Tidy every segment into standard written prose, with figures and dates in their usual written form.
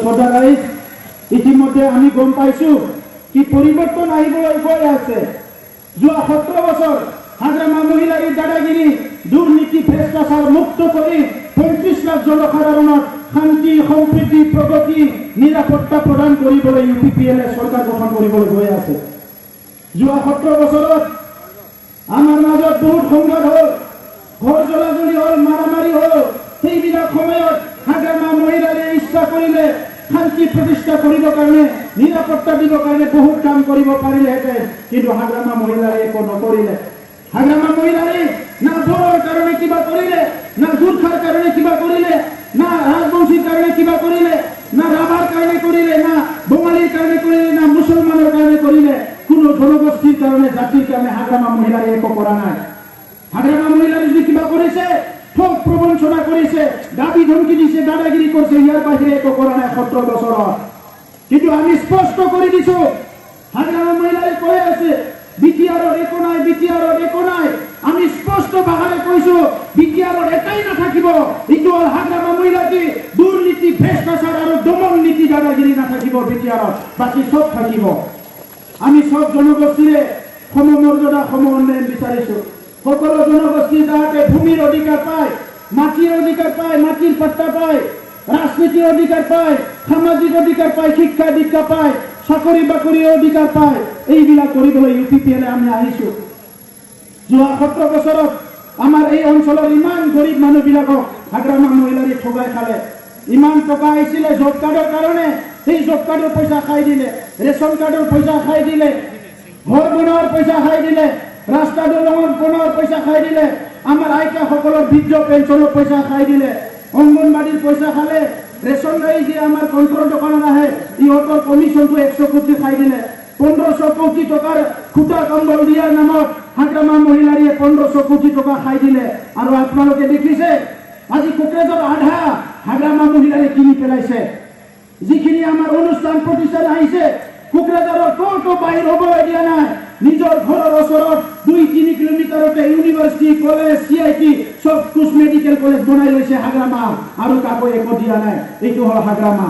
শ্ৰদ্ধা ৰাইজ, ইতিমধ্যে আমি গম পাইছো কি পৰিৱৰ্তন আহিবলৈ গৈ আছে। যোৱা 17 বছৰ হাগ্ৰামা মহিলাৰ দাদাগিৰি, দুৰ্নীতি, ভ্ৰষ্টাচাৰ মুক্ত কৰি 35 লাখ জনসাধাৰণক শান্তি, সম্প্ৰীতি, প্ৰগতি, নিৰাপত্তা প্ৰদান কৰিবলৈ UPPL চৰকাৰ গঠন কৰিবলৈ গৈ আছে। যোৱা 17 বছৰত আমাৰ মাজত বহুত সংঘাত হ'ল, ঘৰ জ্বলাজলি হ'ল, মাৰামাৰি হ'ল। সেইবিলাক সময়ত হাগ্ৰামা মহিলাৰে ইচ্ছা কৰিলে শান্তি প্ৰতিষ্ঠা কৰিবৰ কাৰণে, নিৰাপত্তা দিবৰ কাৰণে বহুত কাম কৰিব পাৰিলেহেঁতেন, কিন্তু হাগ্ৰামা মহিলাৰে একো নকৰিলে। হাগ্ৰামা মহিলাৰে না বড়োৰ কাৰণে কিবা কৰিলে, না গুৰ্খাৰ কাৰণে কিবা কৰিলে, না ৰাজবংশীৰ কাৰণে কিবা কৰিলে, না ৰাভাৰ কাৰণে কৰিলে, না বঙালীৰ কাৰণে কৰিলে, না মুছলমানৰ কাৰণে কৰিলে। কোনো জনগোষ্ঠীৰ কাৰণে, জাতিৰ কাৰণে হাগ্ৰামা মহিলাৰে একো কৰা নাই। হাগ্ৰামা মহিলাৰে যদি কিবা কৰিছে, ঠগ প্ৰবঞ্চনা কৰিছে, দাবী ধমকি দিছে, দাদাগিৰি কৰিছে, ইয়াৰ বাহিৰে একো কৰা নাই 17 বছৰত। কিন্তু আমি স্পষ্ট কৰি দিছো, হাগ্ৰামা মহিলাৰে কৈ আছে বিটিআৰৰ একো নাই, বিটিআৰৰ একো নাই। আমি স্পষ্ট ভাষাৰে কৈছো বিটিআৰৰ এটাই নাথাকিব, এইটো হ'ল হাগ্ৰামা মহিলাটি দুৰ্নীতি, ভ্ৰষ্টাচাৰ আৰু দমন নীতি, দাদাগিৰি নাথাকিব বিটিআৰত, বাকী চব থাকিব। আমি সব জনগোষ্ঠীৰে সমমৰ্যাদা, সম উন্নয়ন বিচাৰিছো। সকলো জনগোষ্ঠী যাতে ভূমিৰ অধিকাৰ পায়, মাটিৰ অধিকাৰ পায়, মাটিৰ পাট্টা পায়, ৰাজনীতিৰ অধিকাৰ পায়, সামাজিক অধিকাৰ পায়, শিক্ষা দীক্ষা পায়, চাকৰি বাকৰিৰ অধিকাৰ পায়, এইবিলাক কৰিবলৈ UPPL আমি আহিছো। যোৱা 17 বছৰত আমাৰ এই অঞ্চলৰ ইমান গৰীব মানুহবিলাকক হাগ্ৰামা মহিলাৰে ঠগাই খালে। ইমান টকা আহিছিলে জব কাৰ্ডৰ কাৰণে, সেই জব কাৰ্ডৰ পইচা খাই দিলে, ৰেচন কাৰ্ডৰ পইচা খাই দিলে, ঘৰ বনোৱাৰ পইচা খাই দিলে, ৰাস্তা দলঙৰ বনোৱাৰ পইচা খাই দিলে, আমাৰ আইতাসকলৰ বৃদ্ধ পেঞ্চনৰ পইচা খাই দিলে, অংগনবাড়ীৰ পইচা খালে, ৰেচন গাড়ী যে আমাৰ কণ্ট্ৰল দোকানত আহে ইহঁতৰ কমিশ্যনটো 100 কোটি খাই দিলে। 1500 কোটি টকাৰ খুটা কম্বল দিয়াৰ নামত হাগ্ৰামা মহিলাৰীয়ে 1500 কোটি টকা খাই দিলে। আৰু আপোনালোকে দেখিছে আজি কোকৰাঝাৰ আধা হাগ্ৰামা মহিলাৰে কিনি পেলাইছে। যিখিনি আমাৰ অনুষ্ঠান প্ৰতিষ্ঠান আহিছে কোকৰাঝাৰৰ ক'তো বাহিৰ হ'বলৈ দিয়া নাই। নিজৰ ঘৰৰ ওচৰত 2-3 কিলোমিটাৰতে ইউনিভাৰ্চিটি, কলেজ, CIT সব কুছ মেডিকেল কলেজ বনাই লৈছে হাগ্ৰামা, আৰু কাকো একো দিয়া নাই। এইটো হ'ল হাগ্ৰামা।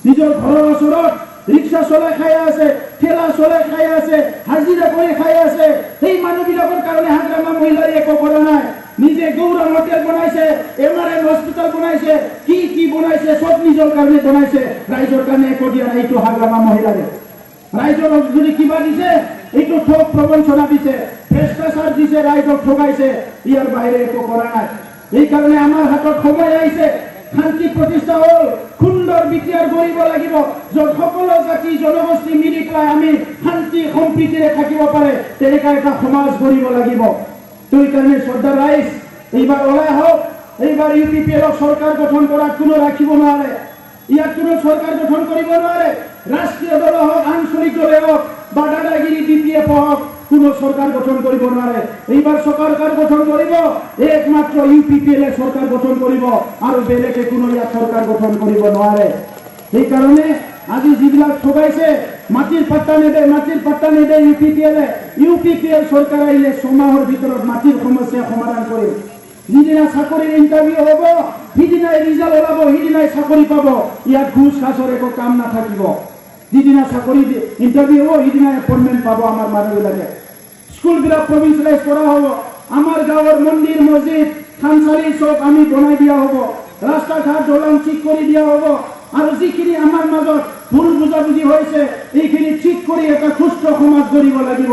নিজৰ ঘৰৰ ওচৰত ৰিক্সা চলাই খাই আছে, ঠেলা চলাই খাই আছে, হাজিৰা কৰি খাই আছে। সেই মানুহবিলাকৰ কাৰণে হাগ্ৰামা মহিলাৰে একো কৰা নাই। নিজে গৌৰৱ হোটেল বনাইছে, MRM হস্পিটেল বনাইছে, কি বনাইছে, সব নিজৰ কাৰণে বনাইছে, ৰাইজৰ কাৰণে একো দিয়া নাই। এইটো হাগ্ৰামা মহিলাৰে ৰাইজৰ যদি কিবা দিছে, এইটো ঠগ প্ৰবঞ্চনা দিছে, ভ্ৰষ্টাচাৰ দিছে, ৰাইজক ঠগাইছে, ইয়াৰ বাহিৰে একো কৰা নাই। এইকাৰণে আমাৰ হাতত সময় আহিছে, শান্তি প্ৰতিষ্ঠা হ'ল, সুন্দৰ বিটিআৰ কৰিব লাগিব, য'ত সকলো জাতি জনগোষ্ঠী মিলি পেলাই আমি শান্তি সম্প্ৰীতিৰে থাকিব পাৰে, তেনেকুৱা এটা সমাজ গঢ়িব লাগিব। সেইকাৰণে শ্ৰদ্ধা ৰাইজ, এইবাৰ ওলাই আহক। এইবাৰ UPPL চৰকাৰ গঠন কৰাত কোনো ৰাখিব নোৱাৰে, ইয়াত কোনো চৰকাৰ গঠন কৰিব নোৱাৰে। ৰাষ্ট্ৰীয় দল হওক, আঞ্চলিক দলে হওক বা দাদাগিৰি BPF হওক, কোনো চৰকাৰ গঠন কৰিব নোৱাৰে। এইবাৰ চৰকাৰ গঠন কৰিব একমাত্ৰ UPPL চৰকাৰ গঠন কৰিব, আৰু বেলেগে কোনো ইয়াত চৰকাৰ গঠন কৰিব নোৱাৰে। সেইকাৰণে আজি যিবিলাক ঠগাইছে, মাটিৰ পাট্টা নেদে UPPL চৰকাৰ আহিলে 6 মাহৰ ভিতৰত মাটিৰ সমস্যা সমাধান কৰিম। যিদিনা চাকৰিৰ ইণ্টাৰভিউ হ'ব, সিদিনাই ৰিজাল্ট ওলাব, সিদিনাই চাকৰি পাব। ইয়াত ঘুষ খাচৰ একো কাম নাথাকিব। যিদিনা চাকৰি ইণ্টাৰভিউ হ'ব, সিদিনাই এপইণ্টমেণ্ট পাব আমাৰ মানুহবিলাকে। স্কুলবিলাক প্ৰভিঞ্চিয়েলাইজ কৰা হ'ব, আমাৰ গাঁৱৰ মন্দিৰ, মছজিদ, থানচালি চব আমি বনাই দিয়া হ'ব, ৰাস্তা ঘাট দলং ঠিক কৰি দিয়া হ'ব, আৰু যিখিনি আমাৰ মাজত ভুল বুজাবুজি হৈছে এইখিনি ঠিক কৰি এটা সুস্থ সমাজ গঢ়িব লাগিব।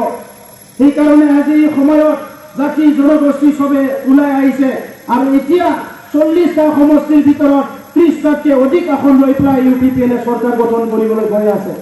সেইকাৰণে আজি এই সময়ত জাতি জনগোষ্ঠী চবে ওলাই আহিছে, আৰু এতিয়া 40টা সমষ্টিৰ ভিতৰত 30টাতকৈ অধিক আসন লৈ পেলাই UPPL চৰকাৰ গঠন কৰিবলৈ গৈ আছে।